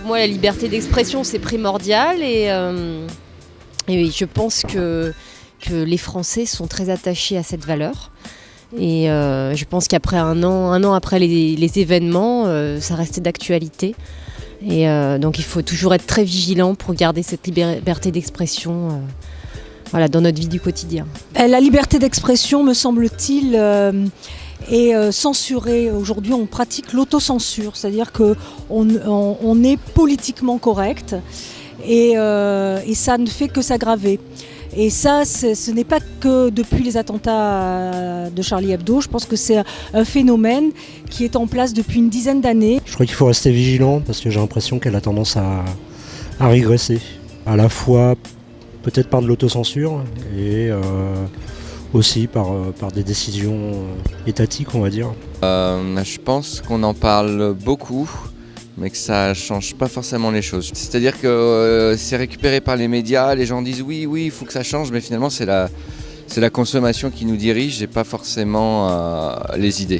moi, la liberté d'expression, c'est primordial et oui, je pense que les Français sont très attachés à cette valeur. Et je pense qu'après un an après les événements, ça restait d'actualité. Et donc il faut toujours être très vigilant pour garder cette liberté d'expression dans notre vie du quotidien. La liberté d'expression, me semble-t-il, est censurée. Aujourd'hui, on pratique l'autocensure, c'est-à-dire qu'on est politiquement correct et ça ne fait que s'aggraver. Et ça, ce n'est pas que depuis les attentats de Charlie Hebdo. Je pense que c'est un phénomène qui est en place depuis une dizaine d'années. Je crois qu'il faut rester vigilant parce que j'ai l'impression qu'elle a tendance à régresser. À la fois peut-être par de l'autocensure et aussi par des décisions étatiques, on va dire. Je pense qu'on en parle beaucoup, mais que ça change pas forcément les choses. C'est-à-dire que c'est récupéré par les médias, les gens disent oui, il faut que ça change, mais finalement c'est la consommation qui nous dirige et pas forcément les idées.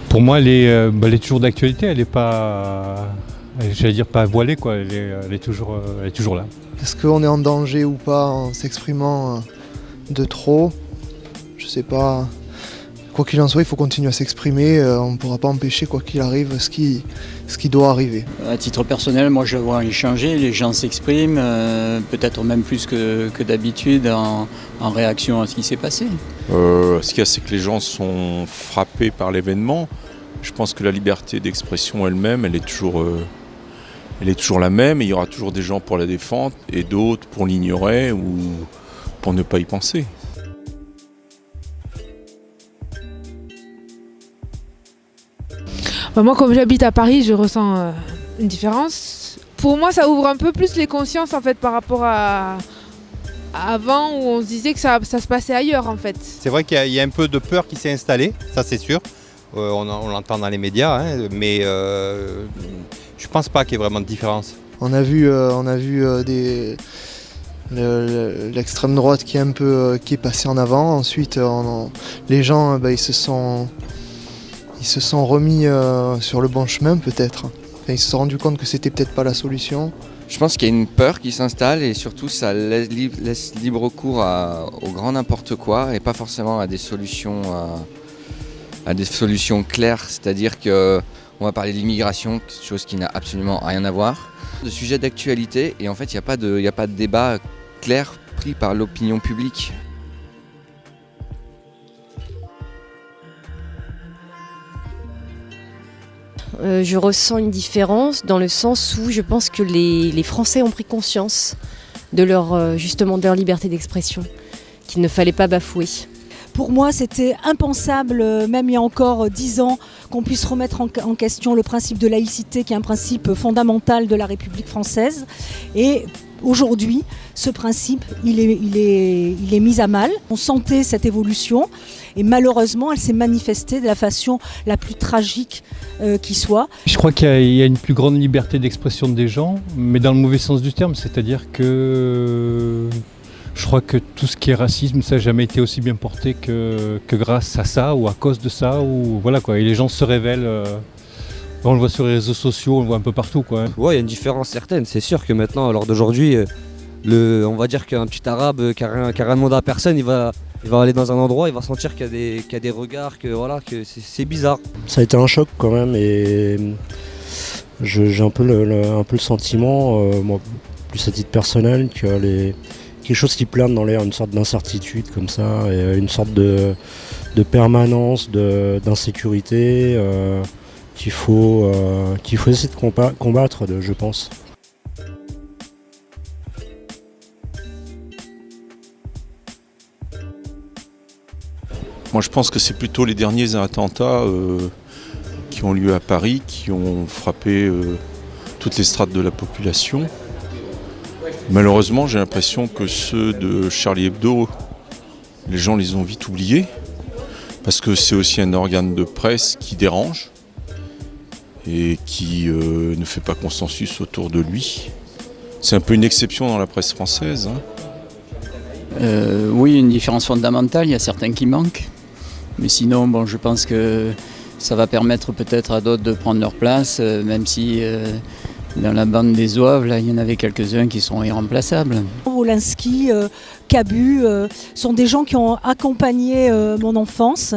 Pour moi, elle est toujours d'actualité, elle n'est pas, j'allais dire pas voilée, quoi. Elle est toujours là. Est-ce qu'on est en danger ou pas en s'exprimant de trop ? Je sais pas. Quoi qu'il en soit, il faut continuer à s'exprimer. On ne pourra pas empêcher, quoi qu'il arrive, ce qui doit arriver. À titre personnel, moi je vois changer. Les gens s'expriment, peut-être même plus que d'habitude, en réaction à ce qui s'est passé. Ce qu'il y a, c'est que les gens sont frappés par l'événement. Je pense que la liberté d'expression elle-même, elle est toujours la même. Et il y aura toujours des gens pour la défendre et d'autres pour l'ignorer ou pour ne pas y penser. Moi, comme j'habite à Paris, je ressens une différence. Pour moi, ça ouvre un peu plus les consciences en fait, par rapport à avant où on se disait que ça se passait ailleurs en fait. C'est vrai qu'il y a un peu de peur qui s'est installée, ça c'est sûr. On l'entend dans les médias, mais je pense pas qu'il y ait vraiment de différence. On a vu l'extrême droite qui est passée en avant. Ensuite, les gens, ils se sont remis sur le bon chemin peut-être. Ils se sont rendus compte que c'était peut-être pas la solution. Je pense qu'il y a une peur qui s'installe et surtout ça laisse libre cours au grand n'importe quoi et pas forcément à des solutions claires. C'est-à-dire qu'on va parler de l'immigration, chose qui n'a absolument rien à voir. De sujets d'actualité et en fait il n'y a pas de débat clair pris par l'opinion publique. Je ressens une différence dans le sens où je pense que les Français ont pris conscience de leur liberté d'expression, qu'il ne fallait pas bafouer. Pour moi, c'était impensable, même il y a encore 10 ans, qu'on puisse remettre en question le principe de laïcité, qui est un principe fondamental de la République française. Et aujourd'hui, ce principe, il est mis à mal. On sentait cette évolution et malheureusement, elle s'est manifestée de la façon la plus tragique qui soit. Je crois qu'il y a une plus grande liberté d'expression des gens, mais dans le mauvais sens du terme, c'est-à-dire que je crois que tout ce qui est racisme, ça n'a jamais été aussi bien porté que grâce à ça ou à cause de ça. Ou, voilà, quoi. Et les gens se révèlent. On le voit sur les réseaux sociaux, on le voit un peu partout, quoi. Ouais, il y a une différence certaine. C'est sûr que maintenant, à l'heure d'aujourd'hui, on va dire qu'un petit arabe qui a rien demandé à personne, il va aller dans un endroit, il va sentir qu'il y a des regards, que c'est bizarre. Ça a été un choc quand même et j'ai un peu le sentiment, moi, plus à titre personnel, que quelque chose qui plane dans l'air, une sorte d'incertitude comme ça, et une sorte de permanence, d'insécurité qu'il faut essayer de combattre, je pense. Moi je pense que c'est plutôt les derniers attentats qui ont lieu à Paris, qui ont frappé toutes les strates de la population. Malheureusement, j'ai l'impression que ceux de Charlie Hebdo, les gens les ont vite oubliés, parce que c'est aussi un organe de presse qui dérange et qui ne fait pas consensus autour de lui. C'est un peu une exception dans la presse française. Oui, une différence fondamentale, il y a certains qui manquent. Mais sinon, je pense que ça va permettre peut-être à d'autres de prendre leur place, même si Dans la bande des Zouaves, là, il y en avait quelques-uns qui sont irremplaçables. Wolinski, Cabu sont des gens qui ont accompagné mon enfance,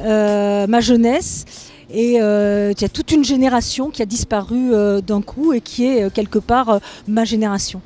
ma jeunesse. Et il y a toute une génération qui a disparu d'un coup et qui est quelque part ma génération.